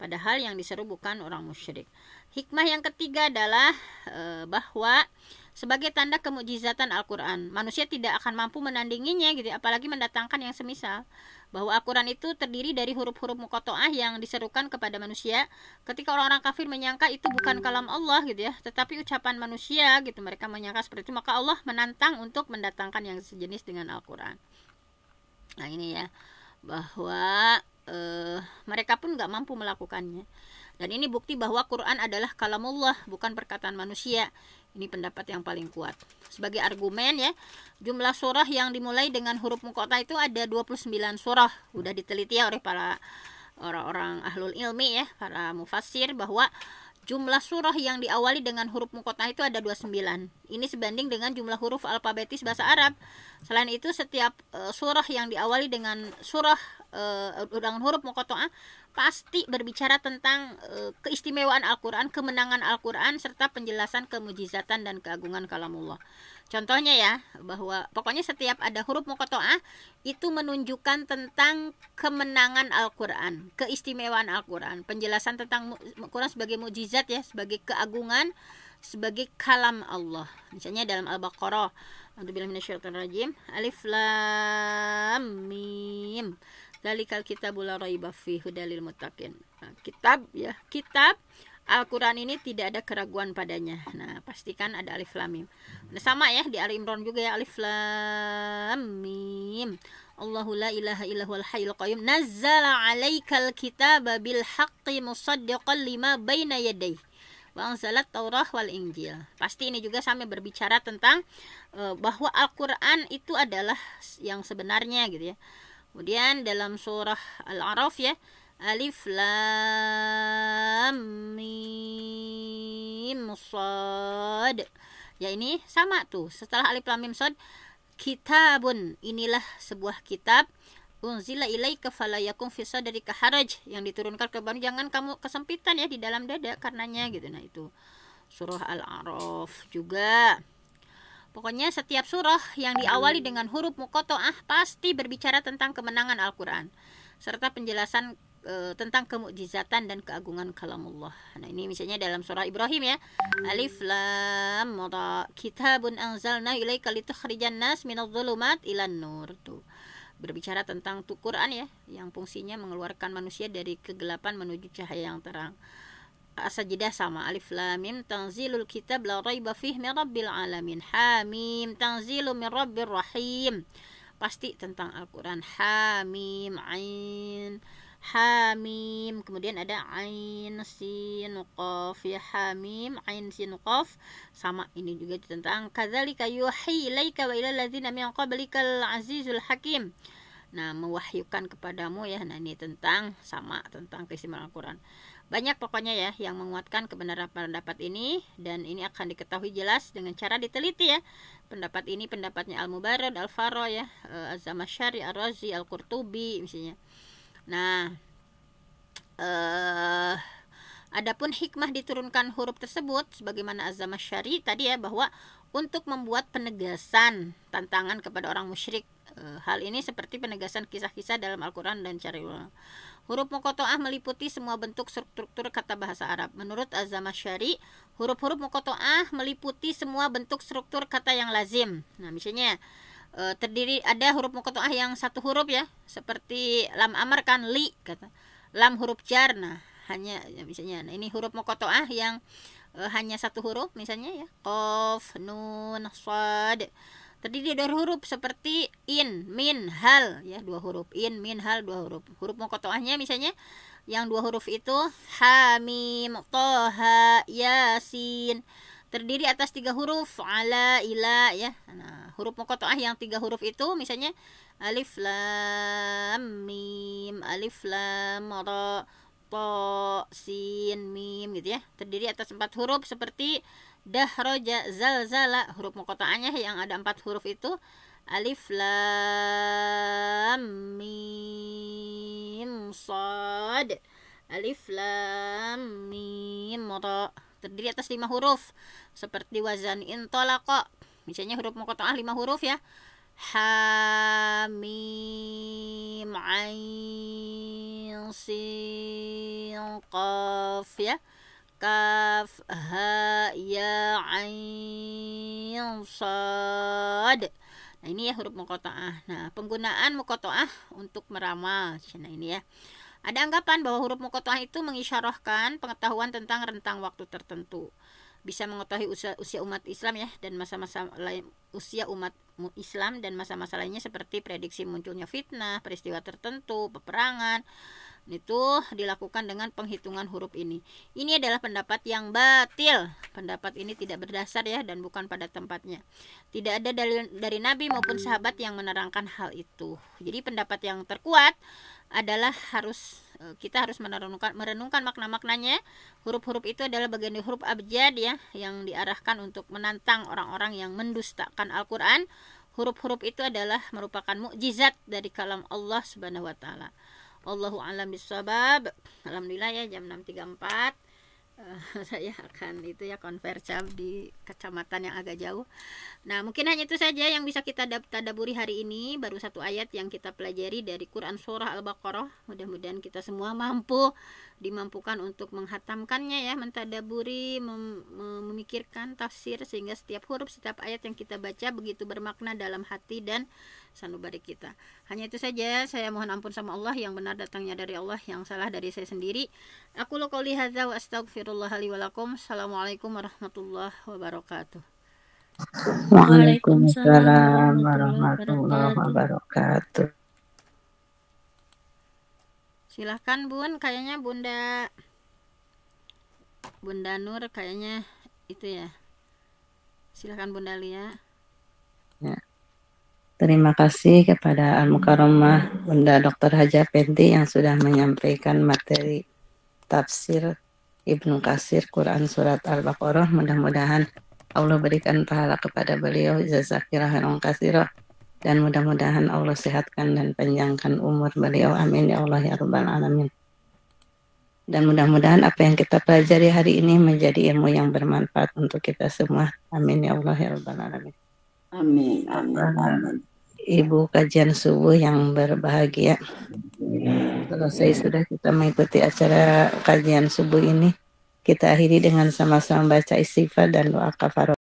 Padahal yang diseru bukan orang musyrik. Hikmah yang ketiga adalah bahwa sebagai tanda kemukjizatan Al-Quran, manusia tidak akan mampu menandinginya gitu, apalagi mendatangkan yang semisal. Bahwa Al-Quran itu terdiri dari huruf-huruf muqatta'ah yang diserukan kepada manusia. Ketika orang-orang kafir menyangka itu bukan kalam Allah gitu ya, tetapi ucapan manusia gitu, mereka menyangka seperti itu, maka Allah menantang untuk mendatangkan yang sejenis dengan Al-Quran. Nah ini ya, bahwa mereka pun gak mampu melakukannya. Dan ini bukti bahwa Quran adalah kalamullah, bukan perkataan manusia. Ini pendapat yang paling kuat. Sebagai argumen ya, jumlah surah yang dimulai dengan huruf muqatta'ah itu ada 29 surah. Udah diteliti ya oleh para orang-orang ahlul ilmi ya, para mufassir, bahwa jumlah surah yang diawali dengan huruf muqatta'ah itu ada 29. Ini sebanding dengan jumlah huruf alfabetis bahasa Arab. Selain itu setiap surah yang diawali dengan dengan huruf muqatta'ah pasti berbicara tentang keistimewaan Al-Quran, kemenangan Al-Quran, serta penjelasan kemujizatan dan keagungan kalamullah. Contohnya ya, bahwa pokoknya setiap ada huruf muqatta'ah itu menunjukkan tentang kemenangan Al-Quran, keistimewaan Al-Quran, penjelasan tentang Al-Quran sebagai mujizat ya, sebagai keagungan, sebagai kalam Allah. Misalnya dalam Al-Baqarah, A'udzubillahi minasyaitonirrajim, Alif Lam Mim, Dzalikal kitabul la raiba fihi hudal lil muttaqin. Nah, kitab Al-Quran ini tidak ada keraguan padanya. Nah, pastikan ada Alif Lam Mim. Nah, sama ya di Ali Imran juga ya, Alif Lam Mim. Allahu la ilaha illa huwal hayyul qayyum nazzala 'alaikal kitaba bil haqqi musaddiqan lima baina yadayhi wa anzalat Taurah wal Injil. Pasti ini juga sama berbicara tentang bahwa Al-Quran itu adalah yang sebenarnya gitu ya. Kemudian dalam surah Al-A'raf ya, Alif Lam Mim Shad. Ya ini sama tuh. Setelah Alif Lam Mim Shad, kitabun, inilah sebuah kitab, unzila ilaika fala yakum fi sadrika haraj, yang diturunkan ke kamu, jangan kamu kesempitan ya di dalam dada karenanya gitu. Nah itu surah Al-A'raf juga. Pokoknya setiap surah yang diawali dengan huruf muqatta'ah pasti berbicara tentang kemenangan Al-Quran serta penjelasan tentang kemukjizatan dan keagungan kalamullah. Nah ini misalnya dalam surah Ibrahim ya, Alif Lam Ra, kitabun anzalna ilaika litukhrijan nas minadh-dhulumat ilan nur. Tuh berbicara tentang Quran ya, yang fungsinya mengeluarkan manusia dari kegelapan menuju cahaya yang terang. As-Sajdah sama, Alif Lam Mim tanzilul kitab la raiba fihi min rabbil alamin. Hamim tanzilu min rabbir rahim. Pasti tentang Al-Quran. Hamim Ain Hamim. Kemudian ada ain sin qaf ya, hamim ain sin qaf. Sama ini juga tentang kadzalika yuhi ilaika wa ilal ladzina min qablikal azizul hakim. Nah, mewahyukan kepadamu ya. Nah, ini tentang keistimewaan Al-Qur'an. Banyak pokoknya ya yang menguatkan kebenaran pendapat ini, dan ini akan diketahui jelas dengan cara diteliti ya. Pendapat ini pendapatnya Al-Mubarrad, Al-Faro ya, Az-Zamakhsyari, Ar-Razi, Al-Qurtubi misalnya. Nah, adapun hikmah diturunkan huruf tersebut sebagaimana Az-Zamakhsyari tadi ya, bahwa untuk membuat penegasan tantangan kepada orang musyrik. Hal ini seperti penegasan kisah-kisah dalam Al-Quran dan cara ulang. Huruf muqatta'ah meliputi semua bentuk struktur kata bahasa Arab. Menurut Az-Zamakhsyari, huruf-huruf muqatta'ah meliputi semua bentuk struktur kata yang lazim. Nah, misalnya terdiri ada huruf muqatta'ah yang satu huruf ya, seperti lam amar kan li kata. Lam huruf jar, nah hanya ya, misalnya nah, ini huruf muqatta'ah yang hanya satu huruf misalnya ya, qaf, nun, shad. Terdiri dari huruf seperti in, min, hal ya, dua huruf. In, min, hal, dua huruf. Huruf muqatta'ahnya misalnya yang dua huruf itu hamim, toha, yasin. Terdiri atas tiga huruf, ala, ila ya. Nah, huruf muqatta'ah yang tiga huruf itu misalnya alif lam mim, alif lam ra, ta, sin, mim gitu ya. Terdiri atas empat huruf seperti dahroja, zalzala. Huruf muqatta'ahnya yang ada empat huruf itu alif lam mim sad, alif lam mim ra. Terdiri atas lima huruf seperti wazan intolaqa. Misalnya huruf muqatta'ah lima huruf ya, ha mim ain sin qaf ya, kaf ha ya ain sad. Nah, ini ya huruf muqatta'ah. Nah, penggunaan muqatta'ah untuk meramal. Nah, ini ya. Ada anggapan bahwa huruf muqatta'ah itu mengisyarahkan pengetahuan tentang rentang waktu tertentu. Bisa mengetahui usia umat Islam ya, dan masa-masa lain, usia umat Islam dan masa-masa lainnya seperti prediksi munculnya fitnah, peristiwa tertentu, peperangan. Itu dilakukan dengan penghitungan huruf ini. Ini adalah pendapat yang batil. Pendapat ini tidak berdasar ya, dan bukan pada tempatnya. Tidak ada dari Nabi maupun sahabat yang menerangkan hal itu. Jadi pendapat yang terkuat adalah kita harus merenungkan makna-maknanya. Huruf-huruf itu adalah bagian dari huruf abjad ya, yang diarahkan untuk menantang orang-orang yang mendustakan Al-Quran. Huruf-huruf itu adalah merupakan mukjizat dari kalam Allah Subhanahu wa taala. Allahu a'lam bishawab. Alhamdulillah ya, jam 6.34 saya akan itu ya konvercam di kecamatan yang agak jauh. Nah, mungkin hanya itu saja yang bisa kita tadaburi hari ini. Baru satu ayat yang kita pelajari dari Quran Surah Al-Baqarah. Mudah-mudahan kita semua dimampukan untuk menghatamkannya ya, mentadaburi, memikirkan tafsir, sehingga setiap huruf, setiap ayat yang kita baca begitu bermakna dalam hati dan sanubari kita. Hanya itu saja. Saya mohon ampun sama Allah, yang benar datangnya dari Allah, yang salah dari saya sendiri. Aku qouli hadza wa astaghfirullah li wa lakum. Assalamualaikum warahmatullahi wabarakatuh. Waalaikumsalam warahmatullahi wabarakatuh. Silahkan Bun, kayaknya Bunda Nur kayaknya itu ya. Silahkan Bunda Lia. Ya. Terima kasih kepada Al-Mukarramah Bunda Dr. Haja Penti yang sudah menyampaikan materi tafsir Ibnu Katsir Quran Surat Al-Baqarah. Mudah-mudahan Allah berikan pahala kepada beliau, jazakillahu khairan katsira, dan mudah-mudahan Allah sehatkan dan panjangkan umur beliau. Amin ya Allah ya rabbal alamin. Dan mudah-mudahan apa yang kita pelajari hari ini menjadi ilmu yang bermanfaat untuk kita semua. Amin ya Allah ya rabbal alamin. Amin, amin, amin. Ibu kajian subuh yang berbahagia, selesai sudah kita mengikuti acara kajian subuh ini. Kita akhiri dengan sama-sama baca istighfar dan doa kafarah.